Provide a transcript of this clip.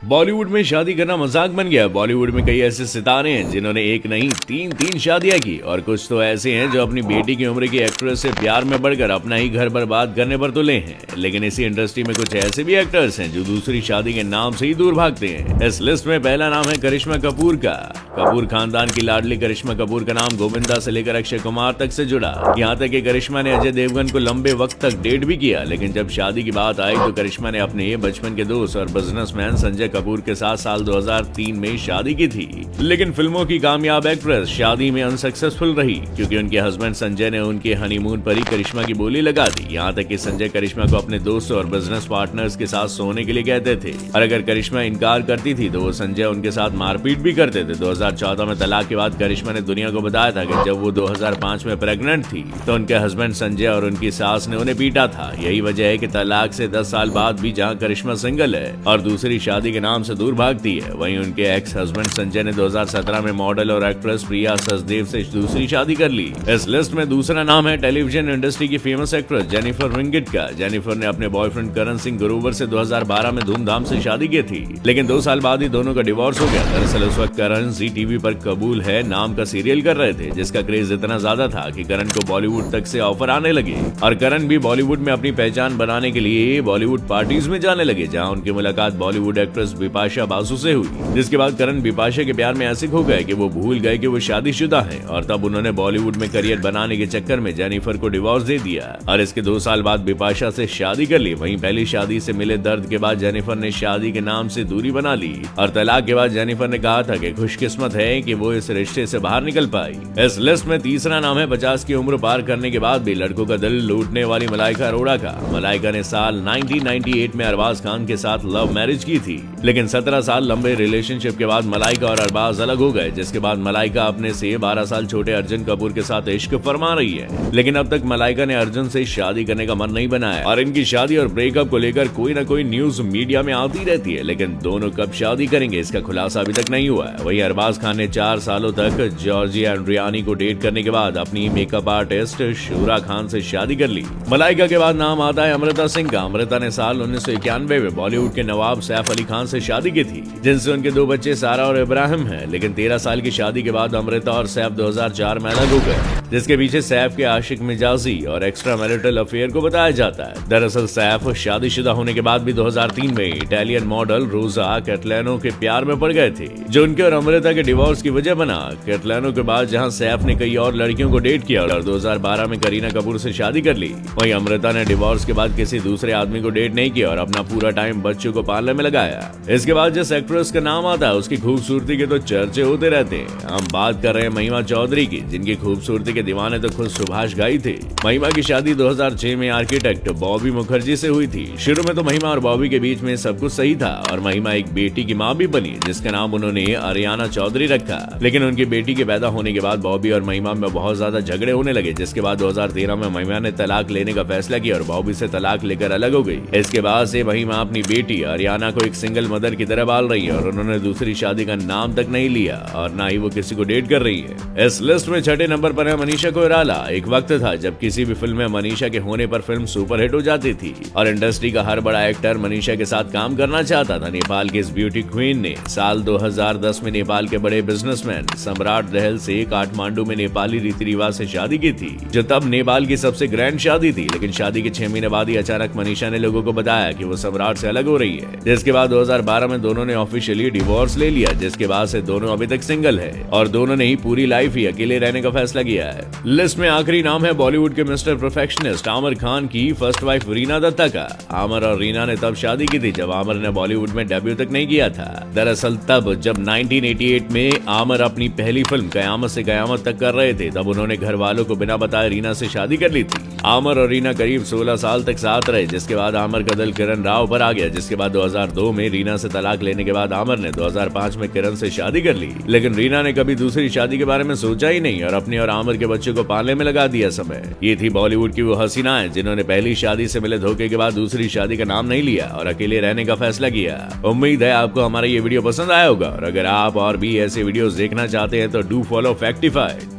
बॉलीवुड में शादी करना मजाक बन गया। बॉलीवुड में कई ऐसे सितारे हैं जिन्होंने एक नहीं तीन शादियां की, और कुछ तो ऐसे हैं जो अपनी बेटी की उम्र की एक्ट्रेस से प्यार में बढ़कर अपना ही घर बर्बाद करने पर तुले हैं। लेकिन इसी इंडस्ट्री में कुछ ऐसे भी एक्टर्स हैं जो दूसरी शादी के नाम से ही दूर भागते हैं। इस लिस्ट में पहला नाम है करिश्मा कपूर का। कपूर खानदान की लाडली करिश्मा कपूर का नाम गोविंदा से लेकर अक्षय कुमार तक से जुड़ा। यहाँ तक कि करिश्मा ने अजय देवगन को लंबे वक्त तक डेट भी किया, लेकिन जब शादी की बात आई तो करिश्मा ने अपने बचपन के दोस्त और बिजनेसमैन संजय कपूर के साथ साल 2003 में शादी की थी। लेकिन फिल्मों की कामयाब एक्ट्रेस शादी में अनसक्सेसफुल रही, क्योंकि उनके हस्बैंड संजय ने उनके हनीमून पर ही करिश्मा की बोली लगा दी। यहाँ तक कि संजय करिश्मा को अपने दोस्तों और बिजनेस पार्टनर्स के साथ सोने के लिए कहते थे, और अगर करिश्मा इनकार करती थी तो वो संजय उनके साथ मारपीट भी करते थे। 2014 में तलाक के बाद करिश्मा ने दुनिया को बताया था कि जब वो 2005 में प्रेग्नेंट थी तो उनके हस्बैंड संजय और उनकी सास ने उन्हें पीटा था। यही वजह है कि तलाक से 10 साल बाद भी जहाँ करिश्मा सिंगल है और दूसरी शादी के नाम से दूर भागती है, वहीं उनके एक्स हस्बैंड संजय ने 2017 में मॉडल और एक्ट्रेस प्रिया सचदेव से दूसरी शादी कर ली। इस लिस्ट में दूसरा नाम है टेलीविजन इंडस्ट्री की फेमस एक्ट्रेस जेनिफर विंगेट का। जेनिफर ने अपने बॉयफ्रेंड करण सिंह ग्रोवर से 2012 में धूमधाम से शादी की थी, लेकिन 2 साल बाद ही दोनों का डिवोर्स हो गया। दरअसल उस वक्त करण जी टीवी पर कबूल है नाम का सीरियल कर रहे थे, जिसका क्रेज इतना ज्यादा था कि करण को बॉलीवुड तक से ऑफर आने लगे, और करण भी बॉलीवुड में अपनी पहचान बनाने के लिए बॉलीवुड पार्टीज में जाने लगे, जहां उनकी मुलाकात बॉलीवुड एक्ट्रेस बिपाशा बासु से हुई। जिसके बाद करण बिपाशा के प्यार में ऐसे खो गए कि वो भूल गए कि वो शादीशुदा हैं, और तब उन्होंने बॉलीवुड में करियर बनाने के चक्कर में जेनिफर को डिवोर्स दे दिया, और इसके 2 साल बाद बिपाशा से शादी कर ली। वहीं पहली शादी से मिले दर्द के बाद जेनिफर ने शादी के नाम से दूरी बना ली, और तलाक के बाद जेनिफर ने कहा था कि खुशकिस्मत है कि वो इस रिश्ते से बाहर निकल पाई। इस लिस्ट में तीसरा नाम है 50 की उम्र पार करने के बाद भी लड़कों का दिल लूटने वाली मलाइका अरोड़ा का। मलाइका ने साल 1998 में अरबाज खान के साथ लव मैरिज की थी, लेकिन 17 साल लंबे रिलेशनशिप के बाद मलाइका और अरबाज अलग हो गए, जिसके बाद मलाइका अपने से 12 साल छोटे अर्जुन कपूर के साथ इश्क फरमा रही है। लेकिन अब तक मलाइका ने अर्जुन से शादी करने का मन नहीं बनाया, और इनकी शादी और ब्रेकअप को लेकर कोई न कोई न्यूज मीडिया में आती रहती है, लेकिन दोनों कब शादी करेंगे इसका खुलासा अभी तक नहीं हुआ है। वहीं अरबाज खान ने 4 सालों तक जॉर्जिया एंड्रियानी को डेट करने के बाद अपनी मेकअप आर्टिस्ट शूरा खान से शादी कर ली। मलाइका के बाद नाम आता है अमृता सिंह का। अमृता ने साल 1991 में बॉलीवुड के नवाब सैफ अली खान से शादी की थी, जिनसे उनके 2 बच्चे सारा और इब्राहिम हैं। लेकिन 13 साल की शादी के बाद अमृता और सैफ 2004 में अलग हो गए, जिसके पीछे सैफ के आशिक मिजाजी और एक्स्ट्रा मैरिटल अफेयर को बताया जाता है। दरअसल सैफ शादीशुदा होने के बाद भी 2003 में इटालियन मॉडल रोजा कैटलानो के प्यार में पड़ गए थे, जो उनके और अमृता के डिवोर्स की वजह बना। कैटलानो के बाद जहां सैफ ने कई और लड़कियों को डेट किया और 2012 में करीना कपूर से शादी कर ली, वहीं अमृता ने डिवोर्स के बाद किसी दूसरे आदमी को डेट नहीं किया और अपना पूरा टाइम बच्चों को पालने में लगाया। इसके बाद जिस एक्ट्रेस का नाम आता है उसकी खूबसूरती के तो चर्चे होते रहते हैं। हम बात कर रहे हैं महिमा चौधरी की, जिनकी खूबसूरती के दीवाने तो खुद सुभाष घाई थे। महिमा की शादी 2006 में आर्किटेक्ट बॉबी मुखर्जी से हुई थी। शुरू में तो महिमा और बॉबी के बीच में सब कुछ सही था, और महिमा एक बेटी की माँ भी बनी, जिसका नाम उन्होंने अरियाना चौधरी रखा। लेकिन उनकी बेटी के पैदा होने के बाद बॉबी और महिमा में बहुत ज्यादा झगड़े होने लगे, जिसके बाद 2013 में महिमा ने तलाक लेने का फैसला किया और बॉबी से तलाक लेकर अलग हो गई। इसके बाद से महिमा अपनी बेटी अरियाना को एक सिंगल मदर की तरह पाल रही है, और उन्होंने दूसरी शादी का नाम तक नहीं लिया, और ना ही वो किसी को डेट कर रही है। इस लिस्ट में 6ठे नंबर पर है मनीषा कोइराला। एक वक्त था जब किसी भी फिल्म में मनीषा के होने पर फिल्म सुपरहिट हो जाती थी, और इंडस्ट्री का हर बड़ा एक्टर मनीषा के साथ काम करना चाहता था। नेपाल की इस ब्यूटी क्वीन ने साल 2010 में नेपाल के बड़े बिजनेसमैन सम्राट रहल से काठमांडू में नेपाली रीति रिवाज से शादी की थी, जो तब नेपाल की सबसे ग्रैंड शादी थी। लेकिन शादी के 6 महीने बाद ही अचानक मनीषा ने लोगों को बताया कि वो सम्राट से अलग हो रही है, जिसके बाद 2012 में दोनों ने ऑफिशियली डिवोर्स ले लिया, जिसके बाद से दोनों अभी तक सिंगल है, और दोनों ने ही पूरी लाइफ ही अकेले रहने का फैसला किया है। लिस्ट में आखिरी नाम है बॉलीवुड के मिस्टर परफेक्शनिस्ट आमिर खान की फर्स्ट वाइफ रीना दत्ता का। आमिर और रीना ने तब शादी की थी जब आमिर ने बॉलीवुड में डेब्यू तक नहीं किया था। दरअसल तब जब 1988 में आमिर अपनी पहली फिल्म कयामत से कयामत तक कर रहे थे, तब उन्होंने घर वालों को बिना बताए रीना से शादी कर ली थी। आमिर और रीना करीब 16 साल तक साथ रहे, जिसके बाद आमिर का दिल किरण राव पर आ गया, जिसके बाद 2002 में रीना से तलाक लेने के बाद आमिर ने 2005 में किरण से शादी कर ली। लेकिन रीना ने कभी दूसरी शादी के बारे में सोचा ही नहीं, और अपने और आमिर के बच्चों को पालने में लगा दिया समय। ये थी बॉलीवुड की वो हसीनाएं जिन्होंने पहली शादी से मिले धोखे के बाद दूसरी शादी का नाम नहीं लिया और अकेले रहने का फैसला किया। उम्मीद है आपको हमारा ये वीडियो पसंद आया होगा, और अगर आप और भी ऐसे वीडियोस देखना चाहते हैं तो डू फॉलो फैक्टिफाइड।